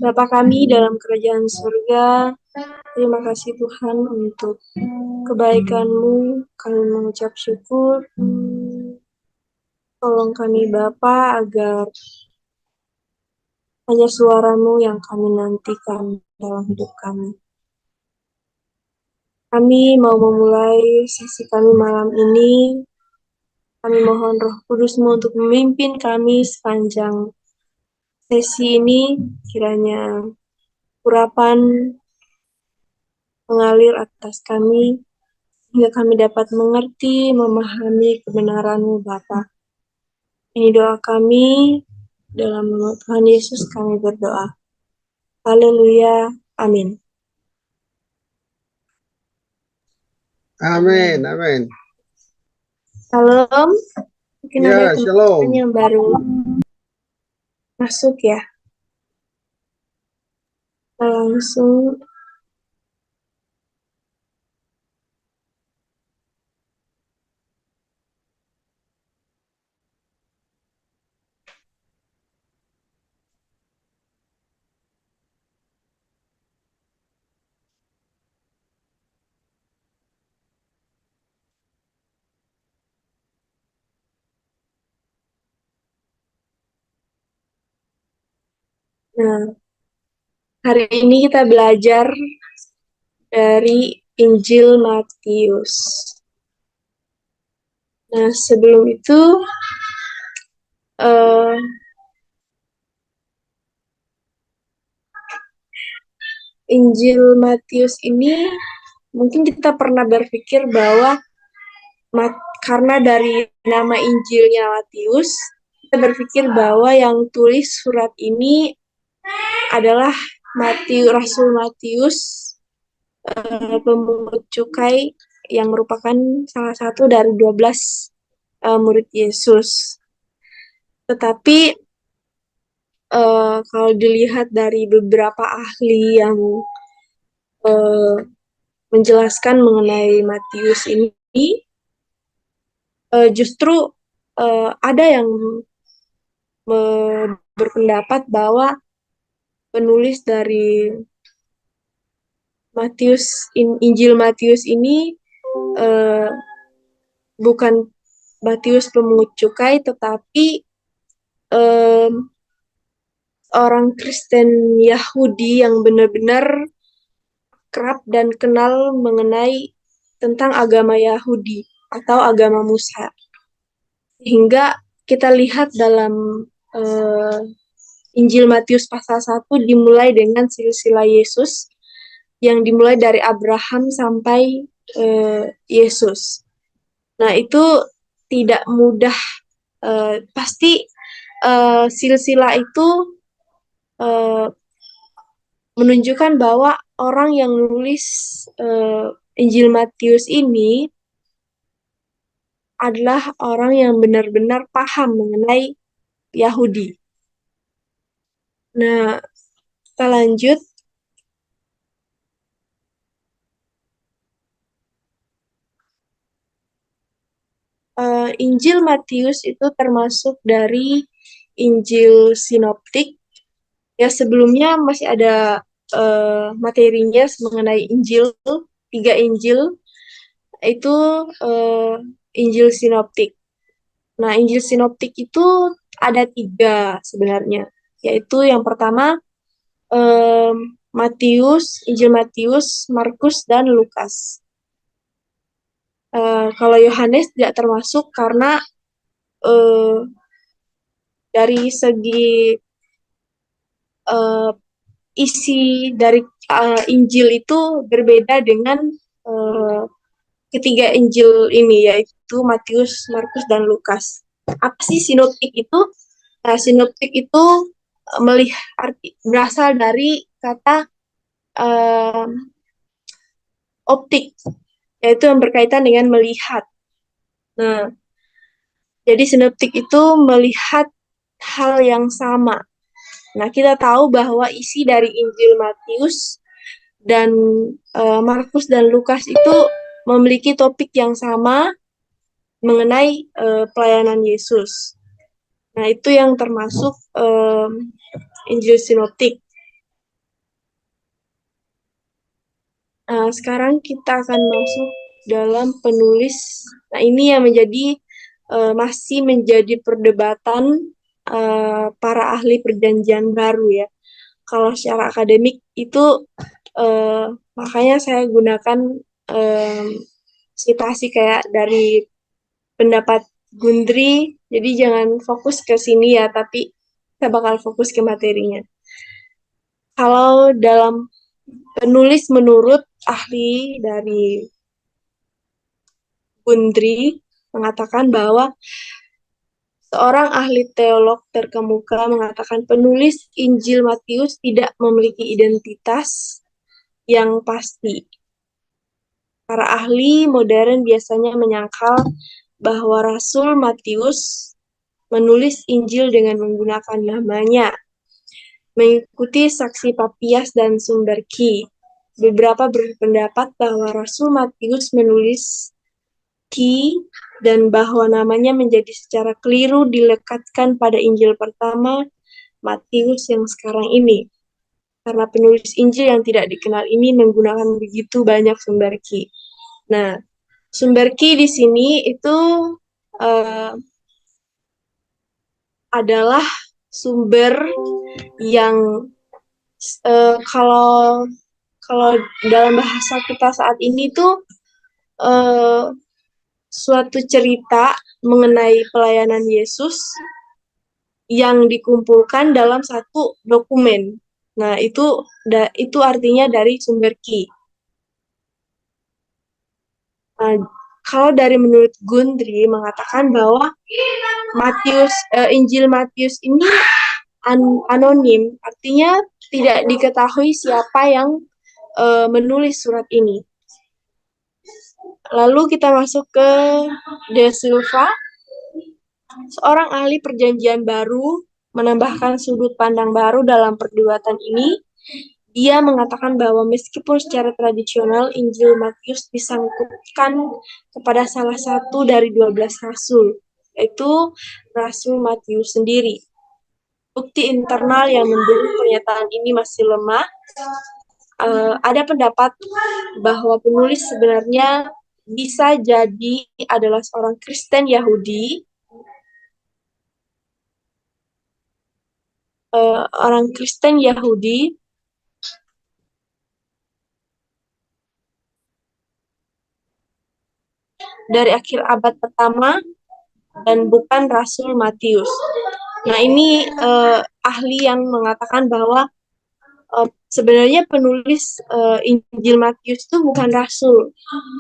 Bapa kami dalam kerajaan surga, terima kasih Tuhan untuk kebaikan-Mu. Kami mengucap syukur. Tolong kami Bapa agar hanya suara-Mu yang kami nantikan dalam hidup kami. Kami mau memulai sesi kami malam ini. Kami mohon Roh Kudus-Mu untuk memimpin kami sepanjang sesi ini. Kiranya urapan mengalir atas kami, hingga kami dapat mengerti, memahami kebenaran-Mu Bapa. Ini doa kami, dalam nama Tuhan Yesus kami berdoa. Haleluya, amin. Amin, amin. Salam, mungkin Ya, ada teman-teman shalom. yang baru masuk ya. Kita langsung Nah, hari ini kita belajar dari Injil Matius. Nah, sebelum itu Injil Matius ini mungkin kita pernah berpikir bahwa karena dari nama Injilnya Matius, kita berpikir bahwa yang tulis surat ini adalah Rasul Matius, pemungut cukai yang merupakan salah satu dari 12 murid Yesus. Tetapi kalau dilihat dari beberapa ahli yang menjelaskan mengenai Matius ini, justru ada yang berpendapat bahwa penulis dari Injil Matius ini bukan Matius pemungut cukai, tetapi orang Kristen Yahudi yang benar-benar kerap dan kenal mengenai tentang agama Yahudi atau agama Musa. Sehingga kita lihat dalam Injil Matius pasal 1 dimulai dengan silsilah Yesus yang dimulai dari Abraham sampai Yesus. Nah, itu tidak mudah. Pasti silsilah itu menunjukkan bahwa orang yang menulis Injil Matius ini adalah orang yang benar-benar paham mengenai Yahudi. Nah, kita lanjut. Injil Matius itu termasuk dari Injil Sinoptik. Ya, sebelumnya masih ada materinya mengenai Injil, 3 Injil, itu Injil Sinoptik. Nah, Injil Sinoptik itu ada 3 sebenarnya, yaitu yang pertama Injil Matius, Markus, dan Lukas. Kalau Yohanes tidak termasuk karena dari segi isi dari Injil itu berbeda dengan ketiga Injil ini, yaitu Matius, Markus, dan Lukas. Apa sih sinoptik itu? Nah, sinoptik itu berasal dari kata optik, yaitu yang berkaitan dengan melihat. Nah, jadi sinoptik itu melihat hal yang sama. Nah, kita tahu bahwa isi dari Injil Matius dan Markus dan Lukas itu memiliki topik yang sama mengenai pelayanan Yesus. Nah, itu yang termasuk Injil Sinoptik. Sekarang kita akan masuk dalam penulis. Nah, ini yang masih menjadi perdebatan para ahli Perjanjian Baru ya. Kalau secara akademik itu makanya saya gunakan citasi kayak dari pendapat Gundry. Jadi jangan fokus ke sini ya, tapi kita bakal fokus ke materinya. Kalau dalam penulis menurut ahli dari Gundry mengatakan bahwa seorang ahli teolog terkemuka mengatakan penulis Injil Matius tidak memiliki identitas yang pasti. Para ahli modern biasanya menyangkal bahwa Rasul Matius menulis Injil dengan menggunakan namanya, mengikuti saksi Papias dan Sumberki. Beberapa berpendapat bahwa Rasul Matius menulis dan bahwa namanya menjadi secara keliru dilekatkan pada Injil pertama Matius yang sekarang ini. Karena penulis Injil yang tidak dikenal ini menggunakan begitu banyak sumber ki. Nah, sumber ki di sini itu adalah sumber yang kalau dalam bahasa kita saat ini tuh suatu cerita mengenai pelayanan Yesus yang dikumpulkan dalam satu dokumen. Nah, itu artinya dari sumber ki. Nah, kalau dari menurut Gundry mengatakan bahwa Injil Matius ini anonim, artinya tidak diketahui siapa yang menulis surat ini. Lalu kita masuk ke De Silva, seorang ahli Perjanjian Baru, menambahkan sudut pandang baru dalam perdebatan ini. Dia mengatakan bahwa meskipun secara tradisional Injil Matius disangkutkan kepada salah satu dari 12 rasul, yaitu Rasul Matius sendiri. Bukti internal yang mendukung pernyataan ini masih lemah. Ada pendapat bahwa penulis sebenarnya bisa jadi adalah seorang Kristen Yahudi, orang Kristen Yahudi dari akhir abad pertama dan bukan Rasul Matius. Nah, ini ahli yang mengatakan bahwa sebenarnya penulis Injil Matius itu bukan Rasul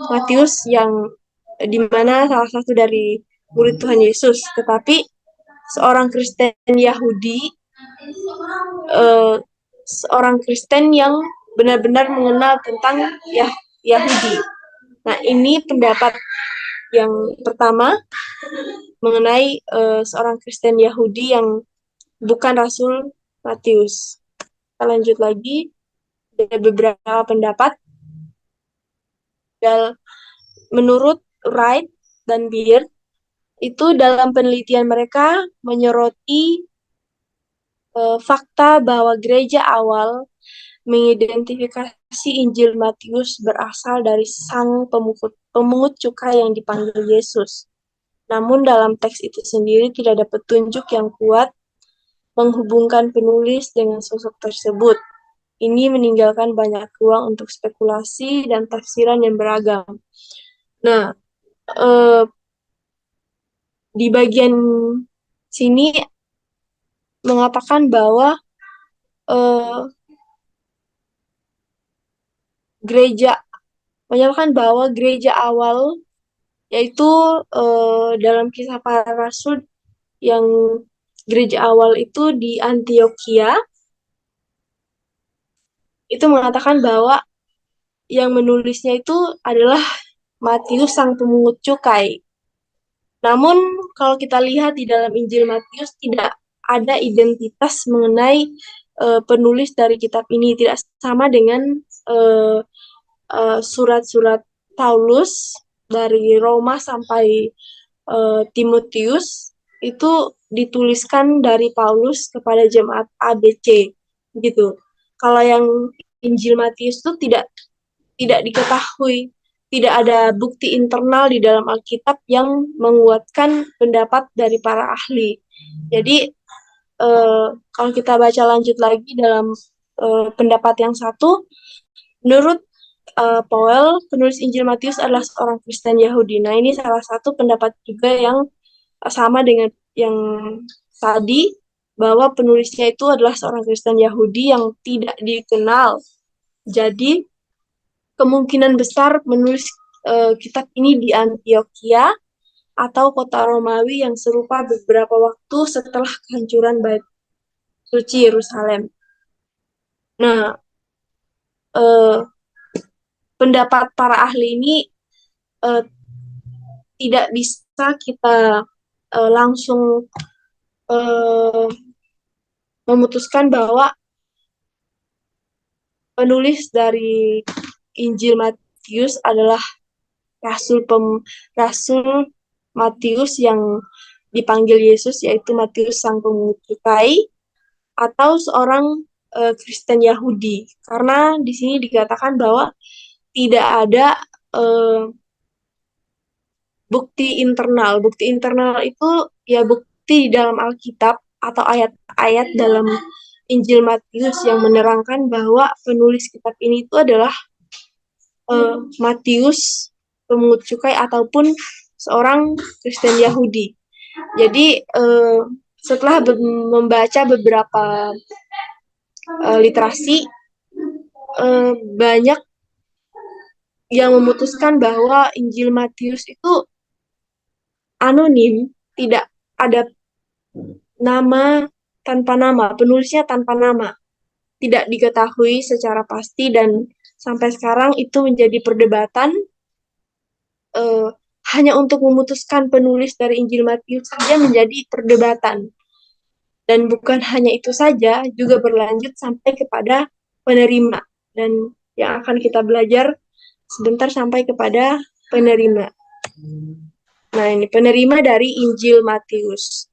Matius yang di mana salah satu dari murid Tuhan Yesus, tetapi seorang Kristen Yahudi, seorang Kristen yang benar-benar mengenal tentang Yahudi. Nah, ini pendapat yang pertama mengenai seorang Kristen Yahudi yang bukan Rasul Matius. Kita lanjut lagi, ada beberapa pendapat. Menurut Wright dan Beard, itu dalam penelitian mereka menyoroti fakta bahwa gereja awal mengidentifikasi Injil Matius berasal dari sang pemungut cukai yang dipanggil Yesus. Namun dalam teks itu sendiri tidak ada petunjuk yang kuat menghubungkan penulis dengan sosok tersebut. Ini meninggalkan banyak ruang untuk spekulasi dan tafsiran yang beragam. Nah, di bagian sini mengatakan bahwa menyatakan bahwa gereja awal, yaitu dalam Kisah Para Rasul, yang gereja awal itu di Antioquia, itu mengatakan bahwa yang menulisnya itu adalah Matius sang pemungut cukai. Namun kalau kita lihat di dalam Injil Matius tidak ada identitas mengenai penulis dari kitab ini, tidak sama dengan surat-surat Paulus dari Roma sampai Timotius. itu dituliskan dari Paulus kepada jemaat ABC gitu. Kalau yang Injil Matius itu tidak diketahui, tidak ada bukti internal di dalam Alkitab yang menguatkan pendapat dari para ahli. Jadi kalau kita baca lanjut lagi dalam pendapat yang satu, menurut Powell, penulis Injil Matius adalah seorang Kristen Yahudi. Nah, ini salah satu pendapat juga yang sama dengan yang tadi, bahwa penulisnya itu adalah seorang Kristen Yahudi yang tidak dikenal. Jadi, kemungkinan besar menulis kitab ini di Antioquia atau kota Romawi yang serupa beberapa waktu setelah kehancuran Bait Suci Yerusalem. Nah, eh, pendapat para ahli ini eh, tidak bisa kita langsung eh, memutuskan bahwa penulis dari Injil Matius adalah Rasul Matius yang dipanggil Yesus, yaitu Matius sang pemungut cukai, atau seorang Kristen Yahudi. Karena di sini dikatakan bahwa tidak ada uh, bukti internal. Bukti internal itu ya bukti di dalam Alkitab atau ayat-ayat dalam Injil Matius yang menerangkan bahwa penulis kitab ini itu adalah Matius pemungut cukai ataupun seorang Kristen Yahudi. Jadi setelah membaca beberapa literasi, banyak yang memutuskan bahwa Injil Matius itu anonim, tidak ada nama, tanpa nama, penulisnya tanpa nama, tidak diketahui secara pasti, dan sampai sekarang itu menjadi perdebatan eh, hanya untuk memutuskan penulis dari Injil Matius saja menjadi perdebatan. Dan bukan hanya itu saja, juga berlanjut sampai kepada penerima. Dan yang akan kita belajar sebentar sampai kepada penerima. Nah, ini penerima dari Injil Matius.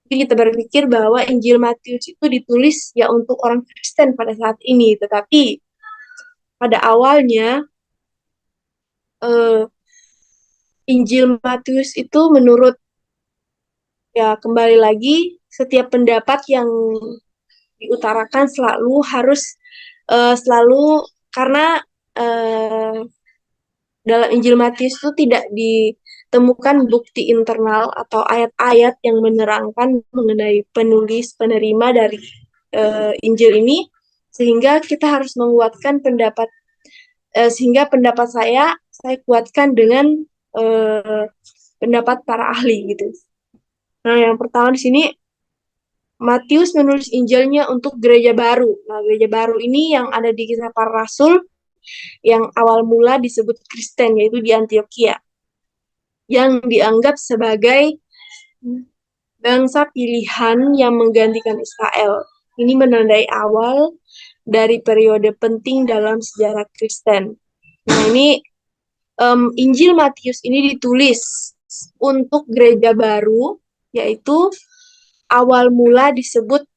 Jadi kita berpikir bahwa Injil Matius itu ditulis ya untuk orang Kristen pada saat ini, tetapi pada awalnya eh, Injil Matius itu menurut, ya kembali lagi, setiap pendapat yang diutarakan selalu karena uh, dalam Injil Matius itu tidak ditemukan bukti internal atau ayat-ayat yang menerangkan mengenai penulis penerima dari Injil ini, sehingga kita harus menguatkan sehingga pendapat saya kuatkan dengan pendapat para ahli gitu. Nah, yang pertama di sini, Matius menulis Injilnya untuk gereja baru. Nah, gereja baru ini yang ada di Kisah Para Rasul yang awal mula disebut Kristen, yaitu di Antioquia, yang dianggap sebagai bangsa pilihan yang menggantikan Israel. Ini menandai awal dari periode penting dalam sejarah Kristen. Nah, ini Injil Matius ini ditulis untuk gereja baru, yaitu awal mula disebut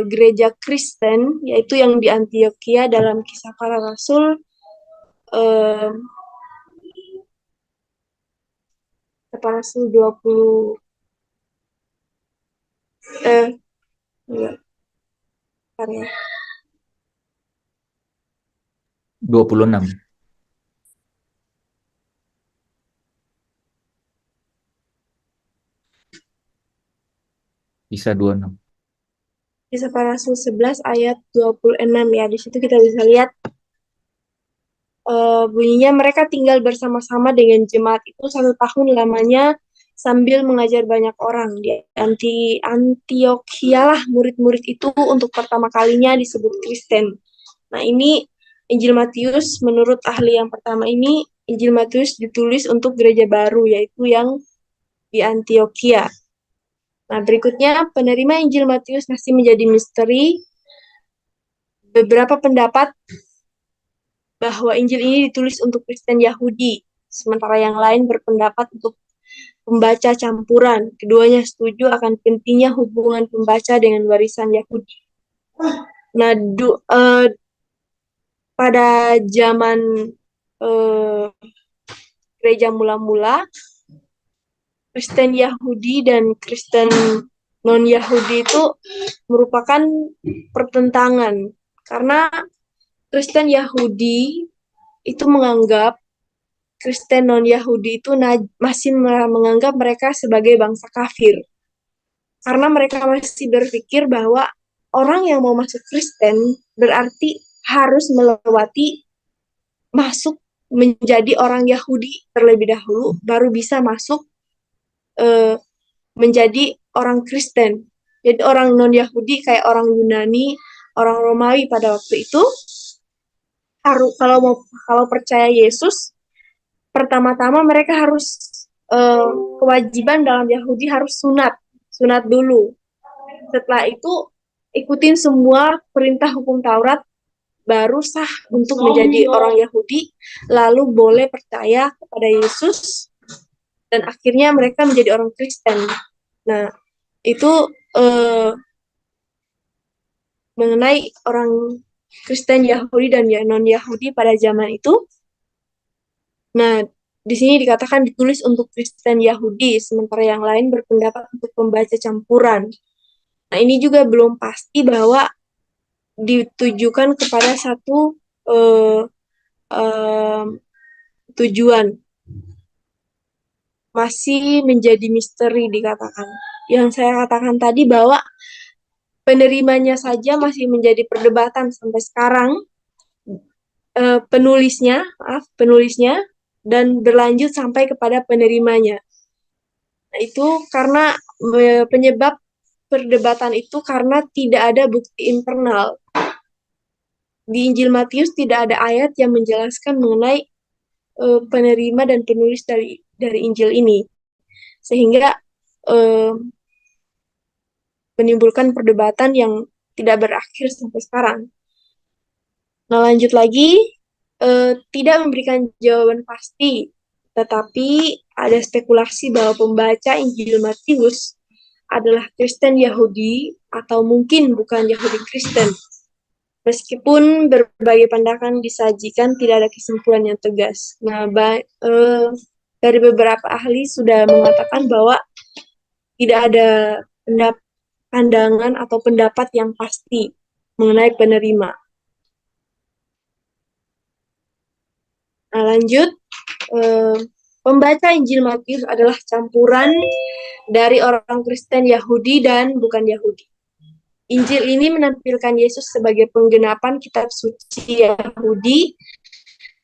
gereja Kristen, yaitu yang di Antioquia dalam Kisah Para Rasul Para Rasul 20 enggak, ya. 26. Bisa 26. Kisah Para Rasul 11 ayat 26 ya. Di situ kita bisa lihat bunyinya, mereka tinggal bersama-sama dengan jemaat itu 1 tahun lamanya sambil mengajar banyak orang. Di Antioquia lah murid-murid itu untuk pertama kalinya disebut Kristen. Nah, ini Injil Matius, menurut ahli yang pertama ini, Injil Matius ditulis untuk gereja baru, yaitu yang di Antioquia. Nah, berikutnya, penerima Injil Matius masih menjadi misteri. Beberapa pendapat bahwa Injil ini ditulis untuk Kristen Yahudi, sementara yang lain berpendapat untuk pembaca campuran. Keduanya setuju akan pentingnya hubungan pembaca dengan warisan Yahudi. Nah, pada zaman eh, gereja mula-mula, Kristen Yahudi dan Kristen non-Yahudi itu merupakan pertentangan. Karena Kristen Yahudi itu menganggap Kristen non-Yahudi itu masih menganggap mereka sebagai bangsa kafir. Karena mereka masih berpikir bahwa orang yang mau masuk Kristen berarti harus melewati masuk menjadi orang Yahudi terlebih dahulu, baru bisa masuk menjadi orang Kristen. Jadi orang non-Yahudi kayak orang Yunani, orang Romawi pada waktu itu harus kalau percaya Yesus, pertama-tama mereka harus kewajiban dalam Yahudi harus sunat dulu. Setelah itu ikutin semua perintah hukum Taurat, baru sah untuk menjadi orang Yahudi, lalu boleh percaya kepada Yesus, dan akhirnya mereka menjadi orang Kristen. Nah, itu mengenai orang Kristen Yahudi dan non-Yahudi pada zaman itu. Nah, di sini dikatakan ditulis untuk Kristen Yahudi, sementara yang lain berpendapat untuk pembaca campuran. Nah, ini juga belum pasti bahwa ditujukan kepada satu tujuan. Masih menjadi misteri dikatakan. Yang saya katakan tadi bahwa penerimanya saja masih menjadi perdebatan sampai sekarang. Penulisnya, dan berlanjut sampai kepada penerimanya. Nah, itu karena penyebab perdebatan itu karena tidak ada bukti internal. Di Injil Matius tidak ada ayat yang menjelaskan mengenai penerima dan penulis dari Injil ini, sehingga menimbulkan perdebatan yang tidak berakhir sampai sekarang. Nah, lanjut lagi, tidak memberikan jawaban pasti, tetapi ada spekulasi bahwa pembaca Injil Matius adalah Kristen Yahudi atau mungkin bukan Yahudi Kristen. Meskipun berbagai pandangan disajikan, tidak ada kesimpulan yang tegas. Nah, dari beberapa ahli sudah mengatakan bahwa tidak ada pandangan atau pendapat yang pasti mengenai penerima. Nah, lanjut. Pembaca Injil Matius adalah campuran dari orang Kristen Yahudi dan bukan Yahudi. Injil ini menampilkan Yesus sebagai penggenapan kitab suci Yahudi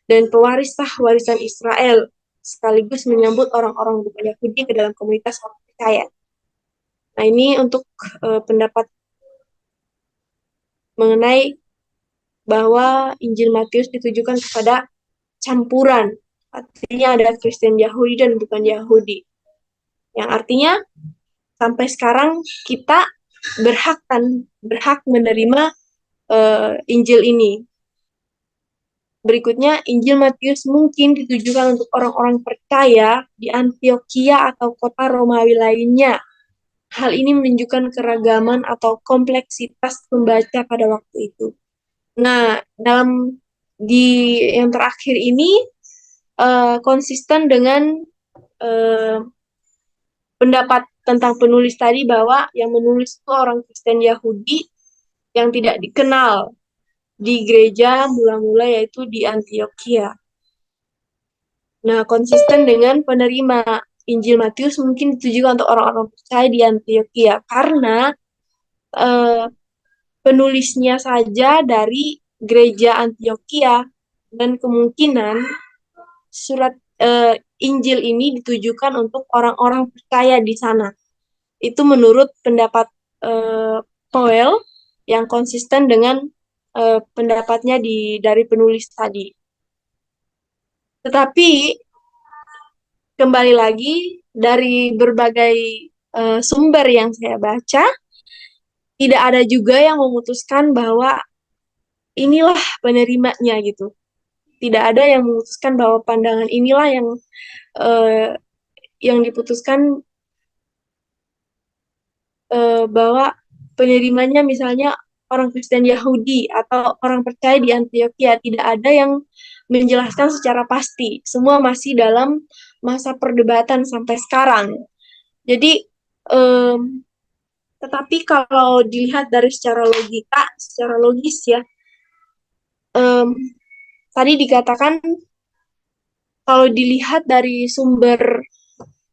dan pewaris sah warisan Israel, sekaligus menyambut orang-orang bukan Yahudi ke dalam komunitas orang percaya. Nah, ini untuk pendapat mengenai bahwa Injil Matius ditujukan kepada campuran. Artinya ada Kristen Yahudi dan bukan Yahudi. Yang artinya sampai sekarang kita berhak menerima Injil ini. Berikutnya, Injil Matius mungkin ditujukan untuk orang-orang percaya di Antioquia atau kota Romawi lainnya. Hal ini menunjukkan keragaman atau kompleksitas pembaca pada waktu itu. Nah, di yang terakhir ini konsisten dengan pendapat tentang penulis tadi bahwa yang menulis itu orang Kristen Yahudi yang tidak dikenal di gereja mula-mula yaitu di Antioquia. Nah, konsisten dengan penerima Injil Matius mungkin ditujukan untuk orang-orang percaya di Antioquia karena penulisnya saja dari gereja Antioquia dan kemungkinan surat Injil ini ditujukan untuk orang-orang percaya di sana. Itu menurut pendapat Powell yang konsisten dengan pendapatnya dari penulis tadi. Tetapi kembali lagi dari berbagai sumber yang saya baca, tidak ada juga yang memutuskan bahwa inilah penerimanya gitu. Tidak ada yang memutuskan bahwa pandangan inilah yang yang diputuskan bahwa penerimanya misalnya orang Kristen Yahudi atau orang percaya di Antioquia, tidak ada yang menjelaskan secara pasti. Semua masih dalam masa perdebatan sampai sekarang. Jadi, tetapi kalau dilihat dari secara logika, secara logis ya, em, tadi dikatakan kalau dilihat dari sumber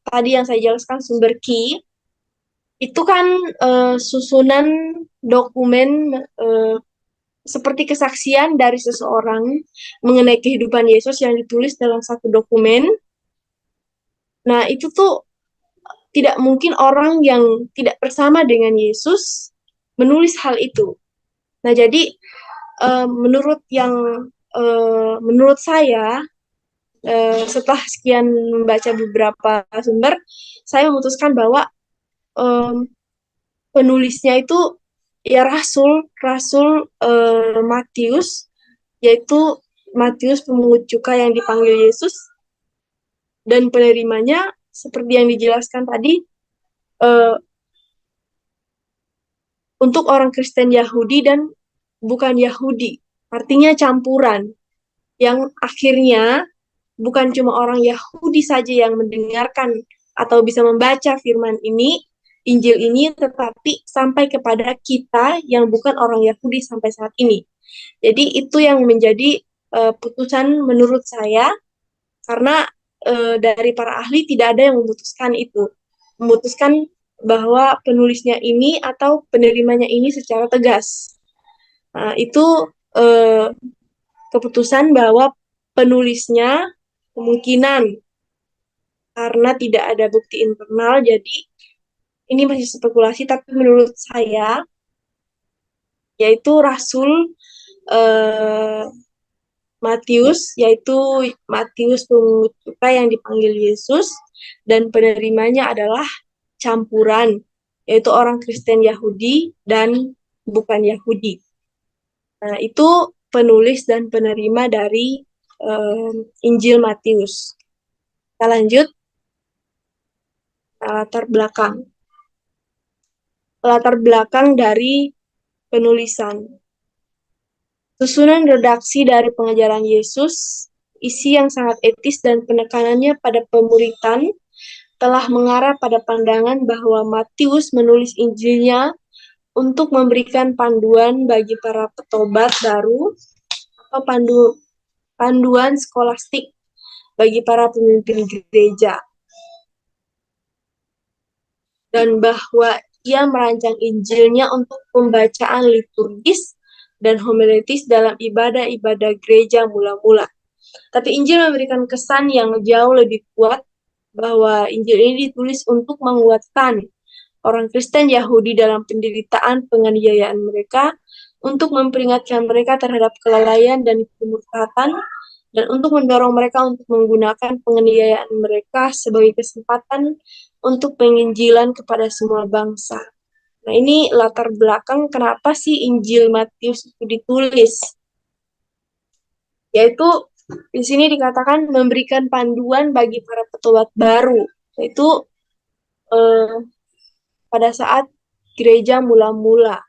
tadi yang saya jelaskan, sumber key, itu kan susunan dokumen eh, seperti kesaksian dari seseorang mengenai kehidupan Yesus yang ditulis dalam satu dokumen. Nah, itu tuh tidak mungkin orang yang tidak bersama dengan Yesus menulis hal itu. Nah, jadi menurut saya setelah sekian membaca beberapa sumber, saya memutuskan bahwa em, penulisnya itu ya Rasul Rasul Matius, yaitu Matius pemungut cukai yang dipanggil Yesus, dan penerimanya seperti yang dijelaskan tadi eh, untuk orang Kristen Yahudi dan bukan Yahudi, artinya campuran yang akhirnya bukan cuma orang Yahudi saja yang mendengarkan atau bisa membaca firman ini, Injil ini, tetapi sampai kepada kita yang bukan orang Yahudi sampai saat ini. Jadi itu yang menjadi putusan menurut saya, karena dari para ahli tidak ada yang memutuskan bahwa penulisnya ini atau penerimanya ini secara tegas. Nah, itu eh, keputusan bahwa penulisnya kemungkinan karena tidak ada bukti internal, jadi ini masih spekulasi, tapi menurut saya yaitu Rasul eh, Matius, yaitu Matius pemungut cukai yang dipanggil Yesus, dan penerimanya adalah campuran, yaitu orang Kristen Yahudi dan bukan Yahudi. Nah, itu penulis dan penerima dari Injil Matius. Kita lanjut, latar belakang. Latar belakang dari penulisan. Susunan redaksi dari pengajaran Yesus, isi yang sangat etis dan penekanannya pada pemuritan telah mengarah pada pandangan bahwa Matius menulis Injilnya untuk memberikan panduan bagi para petobat baru atau panduan skolastik bagi para pemimpin gereja, dan bahwa ia merancang Injilnya untuk pembacaan liturgis dan homiletis dalam ibadah-ibadah gereja mula-mula. Tapi Injil memberikan kesan yang jauh lebih kuat bahwa Injil ini ditulis untuk menguatkan orang Kristen Yahudi dalam penderitaan penganiayaan mereka, untuk memperingatkan mereka terhadap kelalaian dan kemurtatan, dan untuk mendorong mereka untuk menggunakan penganiayaan mereka sebagai kesempatan untuk penginjilan kepada semua bangsa. Nah, ini latar belakang kenapa sih Injil Matius itu ditulis. Yaitu di sini dikatakan memberikan panduan bagi para petobat baru, yaitu eh, pada saat gereja mula-mula,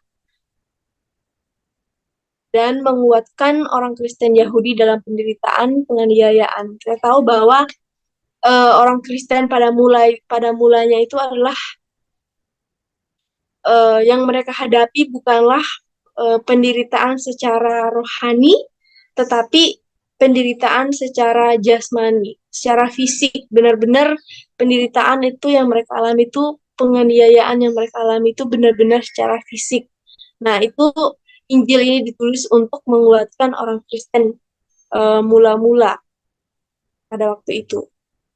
dan menguatkan orang Kristen Yahudi dalam penderitaan penganiayaan. Kita tahu bahwa orang Kristen pada mulanya itu adalah yang mereka hadapi bukanlah penderitaan secara rohani, tetapi penderitaan secara jasmani, secara fisik. Benar-benar penderitaan itu yang mereka alami itu, penganiayaan yang mereka alami itu benar-benar secara fisik. Nah, itu Injil ini ditulis untuk menguatkan orang Kristen mula-mula pada waktu itu.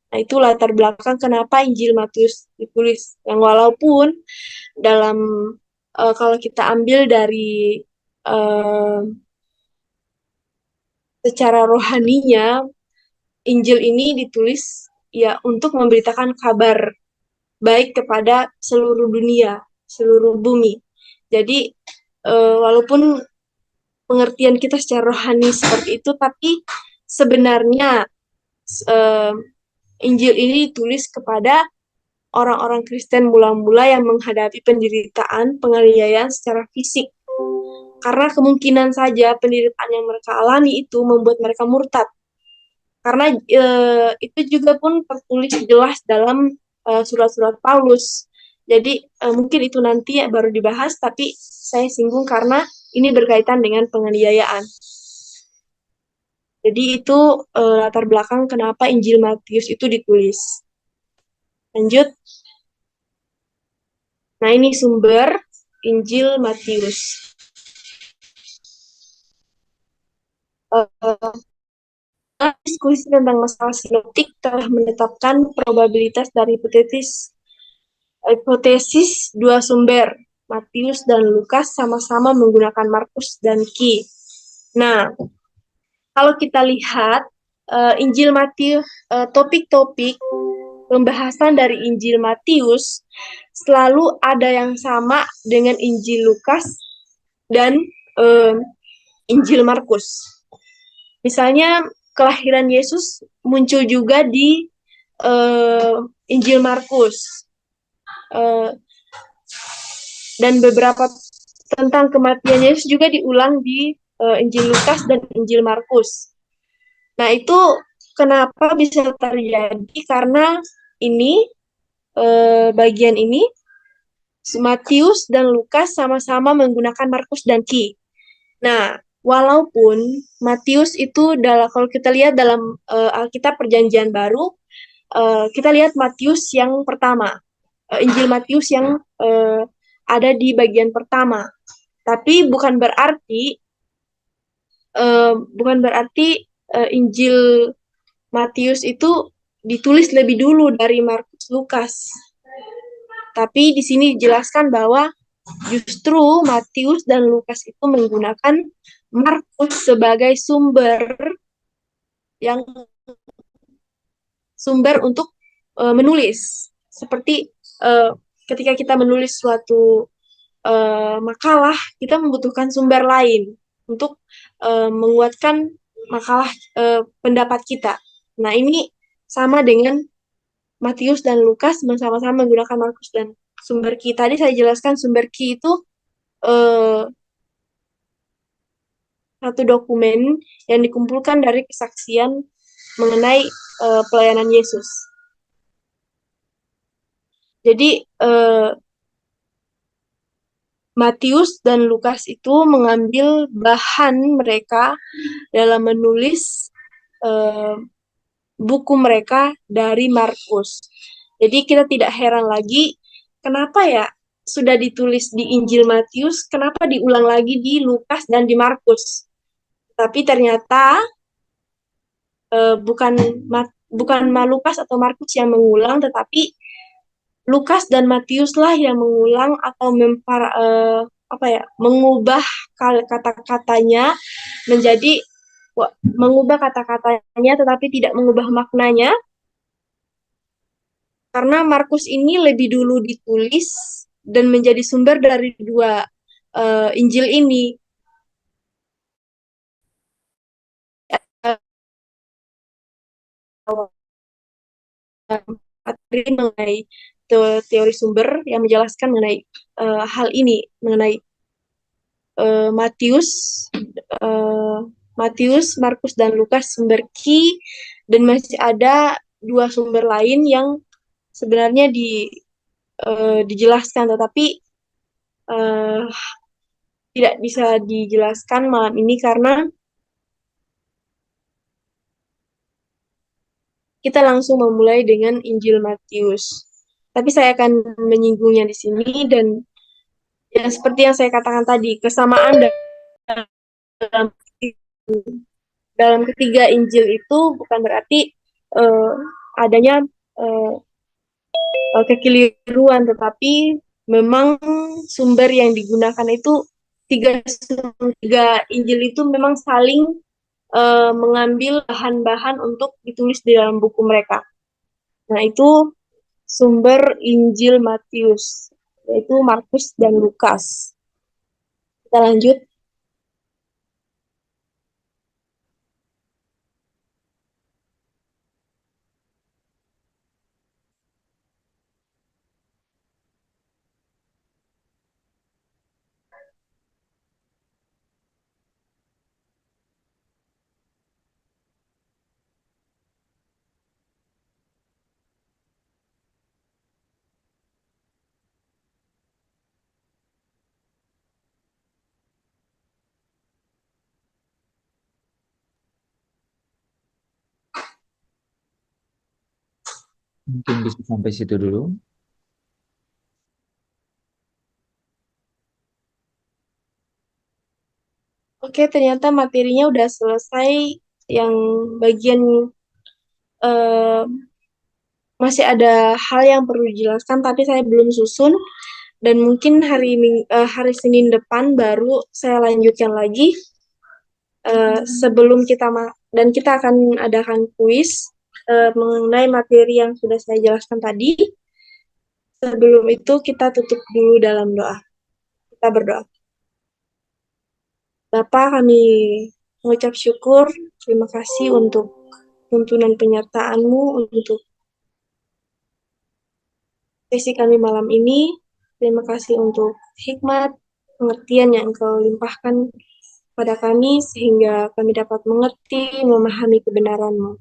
Nah, itu latar belakang kenapa Injil Matius ditulis. Yang walaupun dalam kalau kita ambil dari uh, secara rohaninya, Injil ini ditulis ya untuk memberitakan kabar baik kepada seluruh dunia, seluruh bumi. Jadi walaupun pengertian kita secara rohani seperti itu, tapi sebenarnya uh, Injil ini ditulis kepada orang-orang Kristen mula-mula yang menghadapi penderitaan, penganiayaan secara fisik. Karena kemungkinan saja penderitaan yang mereka alami itu membuat mereka murtad. Karena itu juga pun tertulis jelas dalam surat-surat Paulus. Jadi mungkin itu nanti baru dibahas, tapi saya singgung karena ini berkaitan dengan penganiayaan. Jadi itu latar belakang kenapa Injil Matius itu ditulis. Lanjut. Nah, ini sumber Injil Matius. Diskusi tentang masalah sinoptik telah menetapkan probabilitas dari hipotesis dua sumber, Matius dan Lukas, sama-sama menggunakan Markus dan Ki. Nah, kalau kita lihat Injil Matius, topik-topik pembahasan dari Injil Matius selalu ada yang sama dengan Injil Lukas dan Injil Markus. Misalnya kelahiran Yesus muncul juga di Injil Markus. Dan beberapa tentang kematian Yesus juga diulang di Injil Lukas dan Injil Markus. Nah, itu kenapa bisa terjadi? Karena ini bagian ini Matius dan Lukas sama-sama menggunakan Markus dan Ki. Nah, walaupun Matius itu kalau kita lihat dalam Alkitab Perjanjian Baru, kita lihat Matius yang pertama, Injil Matius yang ada di bagian pertama. Tapi bukan berarti Injil Matius itu ditulis lebih dulu dari Markus Lukas. Tapi di sini dijelaskan bahwa justru Matius dan Lukas itu menggunakan Markus sebagai sumber untuk menulis. Seperti ketika kita menulis suatu makalah, kita membutuhkan sumber lain untuk menguatkan makalah pendapat kita. Nah, ini sama dengan Matius dan Lukas sama-sama menggunakan Markus dan sumber Ki. Tadi saya jelaskan sumber Ki itu satu dokumen yang dikumpulkan dari kesaksian mengenai pelayanan Yesus. Jadi Matius dan Lukas itu mengambil bahan mereka dalam menulis buku mereka dari Markus. Jadi kita tidak heran lagi kenapa ya sudah ditulis di Injil Matius, kenapa diulang lagi di Lukas dan di Markus. Tapi ternyata bukan Lukas atau Markus yang mengulang, tetapi Lukas dan Matius lah yang mengulang atau mengubah kata-katanya menjadi mengubah kata-katanya tetapi tidak mengubah maknanya, karena Markus ini lebih dulu ditulis dan menjadi sumber dari dua Injil ini. Materi mengenai teori sumber yang menjelaskan mengenai hal ini, mengenai Matius, Markus dan Lukas sumber Ki, dan masih ada dua sumber lain yang sebenarnya dijelaskan, tetapi tidak bisa dijelaskan malam ini karena kita langsung memulai dengan Injil Matius. Tapi saya akan menyinggungnya di sini, dan ya, seperti yang saya katakan tadi, kesamaan dalam dalam ketiga Injil itu bukan berarti adanya kekeliruan, tetapi memang sumber yang digunakan itu tiga Injil itu memang saling mengambil bahan-bahan untuk ditulis di dalam buku mereka. Nah, itu sumber Injil Matius, yaitu Markus dan Lukas. Kita lanjut. Mungkin bisa sampai situ dulu. Oke, ternyata materinya udah selesai. Yang bagian eh, masih ada hal yang perlu dijelaskan, tapi saya belum susun. Dan mungkin hari Senin depan baru saya lanjutkan lagi. Sebelum dan kita akan adakan kuis mengenai materi yang sudah saya jelaskan tadi. Sebelum itu kita tutup dulu dalam doa. Kita berdoa. Bapak, kami mengucap syukur, terima kasih untuk tuntunan penyertaan-Mu untuk sesi kami malam ini. Terima kasih untuk hikmat, pengertian yang Engkau limpahkan pada kami sehingga kami dapat mengerti, memahami kebenaran-Mu.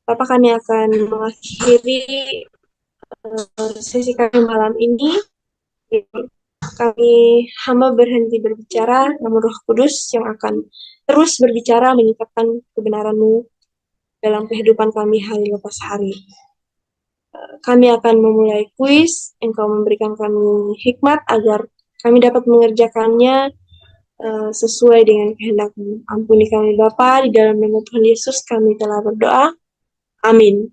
Bapak, kami akan mengakhiri sesi kami malam ini. Kami hamba berhenti berbicara, namun Roh Kudus yang akan terus berbicara menyatakan kebenaran-Mu dalam kehidupan kami hari lepas hari. Kami akan memulai kuis, Engkau memberikan kami hikmat agar kami dapat mengerjakannya sesuai dengan kehendak-Mu. Ampuni kami Bapa, di dalam nama Tuhan Yesus kami telah berdoa. Amin.